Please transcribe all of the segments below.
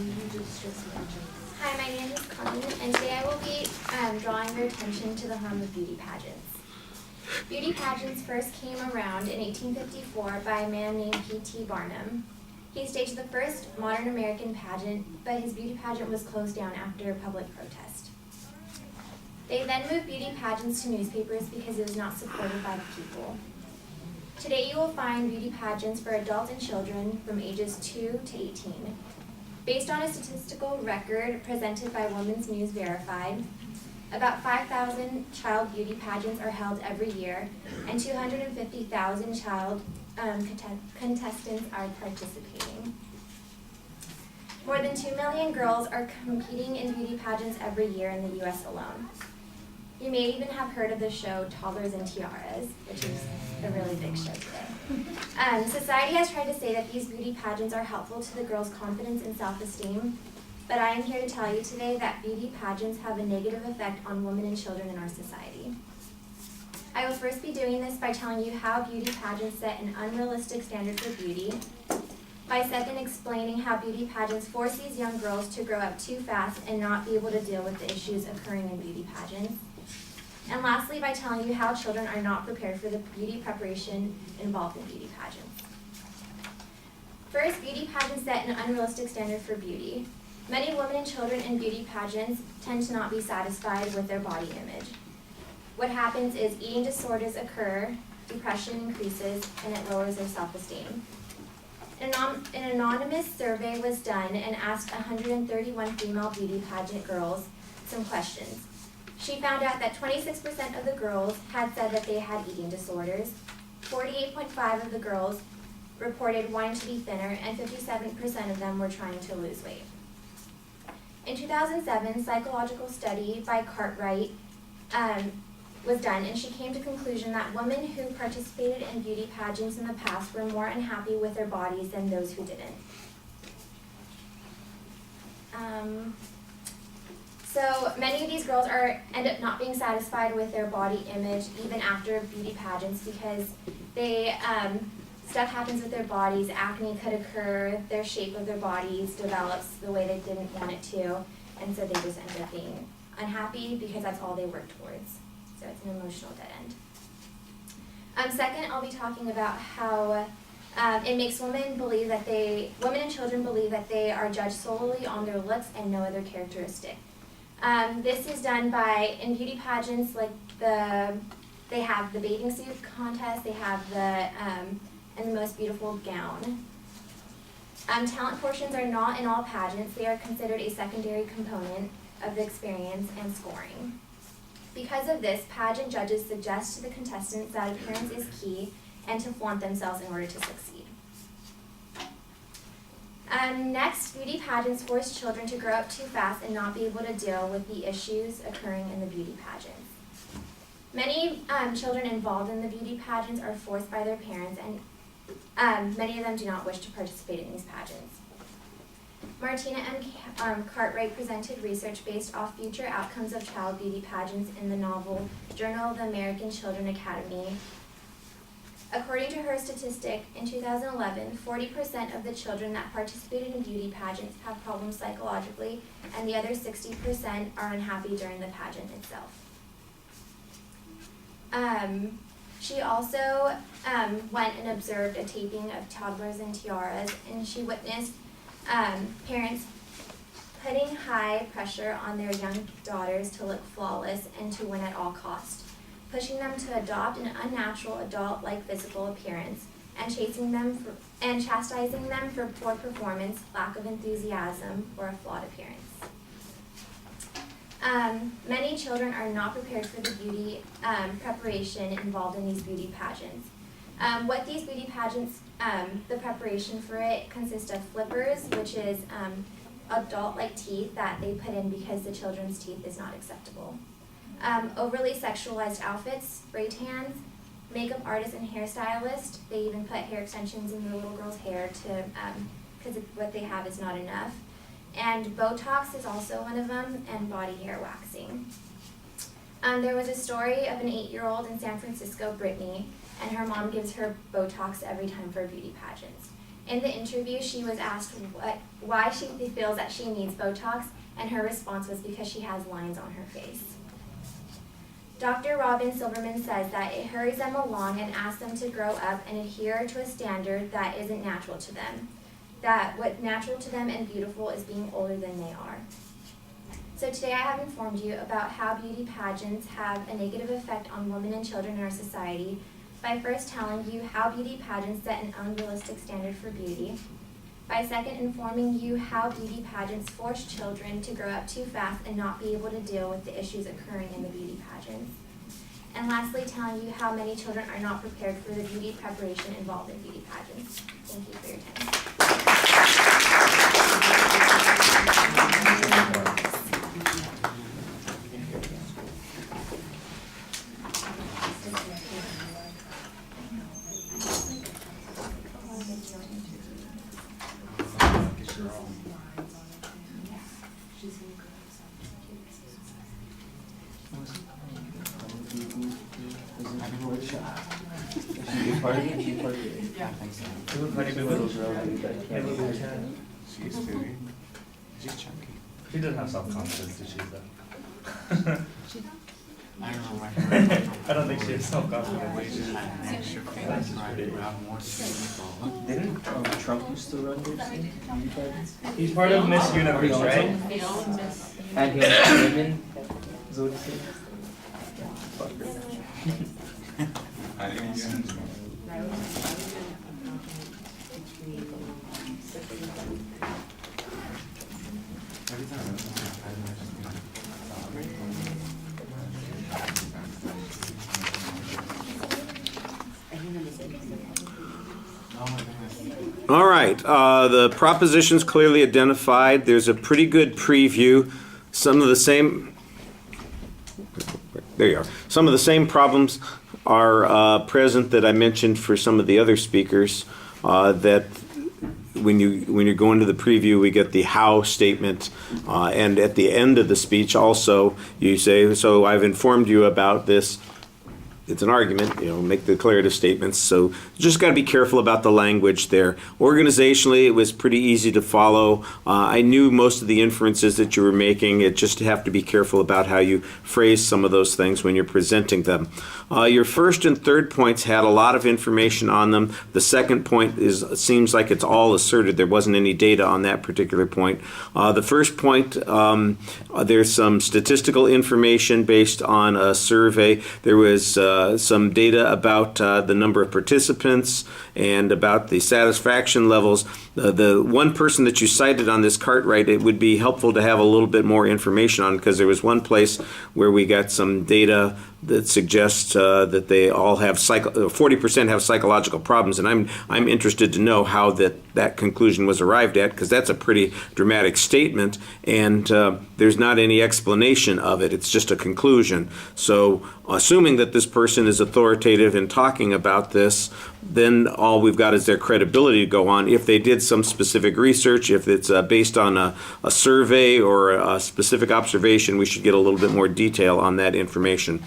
Hi, my name is Klennon, and today I will be drawing your attention to the harm of beauty pageants. Beauty pageants first came around in 1854 by a man named P.T. Barnum. He staged the first modern American pageant, but his beauty pageant was closed down after public protest. They then moved beauty pageants to newspapers because it was not supported by the people. Today you will find beauty pageants for adults and children from ages 2 to 18. Based on a statistical record presented by Women's News Verified, about 5,000 child beauty pageants are held every year, and 250,000 child contestants are participating. More than 2 million girls are competing in beauty pageants every year in the U.S. alone. You may even have heard of the show Toddlers and Tiaras, which is a really big show today. Society has tried to say that these beauty pageants are helpful to the girls' confidence and self-esteem, but I am here to tell you today that beauty pageants have a negative effect on women and children in our society. I will first be doing this by telling you how beauty pageants set an unrealistic standard for beauty, by second explaining how beauty pageants force these young girls to grow up too fast and not be able to deal with the issues occurring in beauty pageants, and lastly by telling you how children are not prepared for the beauty preparation involved in beauty pageants. First, beauty pageants set an unrealistic standard for beauty. Many women and children in beauty pageants tend to not be satisfied with their body image. What happens is eating disorders occur, depression increases, and it lowers their self-esteem. An anonymous survey was done and asked 131 female beauty pageant girls some questions. She found out that 26% of the girls had said that they had eating disorders, 48.5% of the girls reported wanting to be thinner, and 57% of them were trying to lose weight. In 2007, a psychological study by Cartwright was done, and she came to the conclusion that women who participated in beauty pageants in the past were more unhappy with their bodies than those who didn't. So many of these girls end up not being satisfied with their body image even after beauty pageants because stuff happens with their bodies. Acne could occur, their shape of their bodies develops the way they didn't want it to, and so they just end up being unhappy because that's all they work towards. So it's an emotional dead end. Second, I'll be talking about how it makes women and children believe that they are judged solely on their looks and no other characteristic. This is done in beauty pageants, like they have the bathing suit contest, they have the most beautiful gown. Talent portions are not in all pageants. They are considered a secondary component of the experience and scoring. Because of this, pageant judges suggest to the contestants that appearance is key and to flaunt themselves in order to succeed. Next, beauty pageants force children to grow up too fast and not be able to deal with the issues occurring in the beauty pageants. Many children involved in the beauty pageants are forced by their parents, and many of them do not wish to participate in these pageants. Martina M. Cartwright presented research based off future outcomes of child beauty pageants in the novel Journal of the American Children Academy. According to her statistic, in 2011, 40% of the children that participated in beauty pageants have problems psychologically, and the other 60% are unhappy during the pageant itself. She also went and observed a taping of Toddlers and Tiaras, and she witnessed parents putting high pressure on their young daughters to look flawless and to win at all costs, pushing them to adopt an unnatural adult-like physical appearance, and chastising them for poor performance, lack of enthusiasm, or a flawed appearance. Many children are not prepared for the beauty preparation involved in these beauty pageants. What these beauty pageants, the preparation for it consists of flippers, which is adult-like teeth that they put in because the children's teeth is not acceptable. Overly sexualized outfits, spray tans, makeup artists and hairstylists. They even put hair extensions in the little girl's hair because what they have is not enough. And Botox is also one of them, and body hair waxing. There was a story of an 8-year-old in San Francisco, Brittany, and her mom gives her Botox every time for beauty pageants. In the interview, she was asked why she feels that she needs Botox, and her response was because she has lines on her face. Dr. Robin Silverman says that it hurries them along and asks them to grow up and adhere to a standard that isn't natural to them. That what's natural to them and beautiful is being older than they are. So today I have informed you about how beauty pageants have a negative effect on women and children in our society by first telling you how beauty pageants set an unrealistic standard for beauty, by second informing you how beauty pageants force children to grow up too fast and not be able to deal with the issues occurring in the beauty pageants, and lastly telling you how many children are not prepared for the beauty preparation involved in beauty pageants. Thank you for your time. She doesn't have self-confidence, does she, though? I don't know why. I don't think she has self-confidence. Didn't Trump used to run this? He's part of Miss Universe, right? And he has women. Is that what he said? Fuck All right, the propositions clearly identified. There's a pretty good preview. Some of the same, there you are. Some of the same problems are present that I mentioned for some of the other speakers. That when you're going to the preview, we get the how statement, and at the end of the speech also you say, so I've informed you about this. It's an argument, make the declarative statements. So just got to be careful about the language there. Organizationally, it was pretty easy to follow. I knew most of the inferences that you were making. It just have to be careful about how you phrase some of those things when you're presenting them. Your first and third points had a lot of information on them. The second point seems like it's all asserted. There wasn't any data on that particular point. The first point, there's some statistical information based on a survey. There was some data about the number of participants and about the satisfaction levels. The one person that you cited on this Cartwright, it would be helpful to have a little bit more information on, because there was one place where we got some data that suggests that they all have 40% have psychological problems, and I'm interested to know how that conclusion was arrived at, because that's a pretty dramatic statement, and there's not any explanation of it. It's just a conclusion. So assuming that this person is authoritative in talking about this, then all we've got is their credibility to go on. If they did some specific research, if it's based on a survey or a specific observation, we should get a little bit more detail on that information.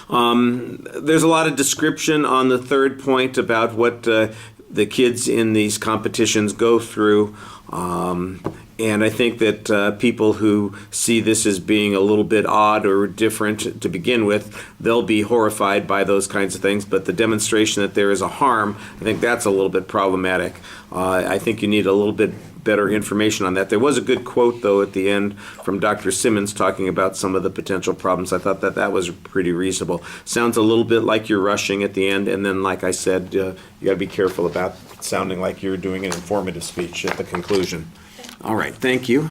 There's a lot of description on the third point about what the kids in these competitions go through. And I think that people who see this as being a little bit odd or different to begin with, they'll be horrified by those kinds of things. But the demonstration that there is a harm, I think that's a little bit problematic. I think you need a little bit better information on that. There was a good quote, though, at the end from Dr. Simmons talking about some of the potential problems. I thought that was pretty reasonable. Sounds a little bit like you're rushing at the end, and then, like I said, you got to be careful about sounding like you're doing an informative speech at the conclusion. All right, thank you.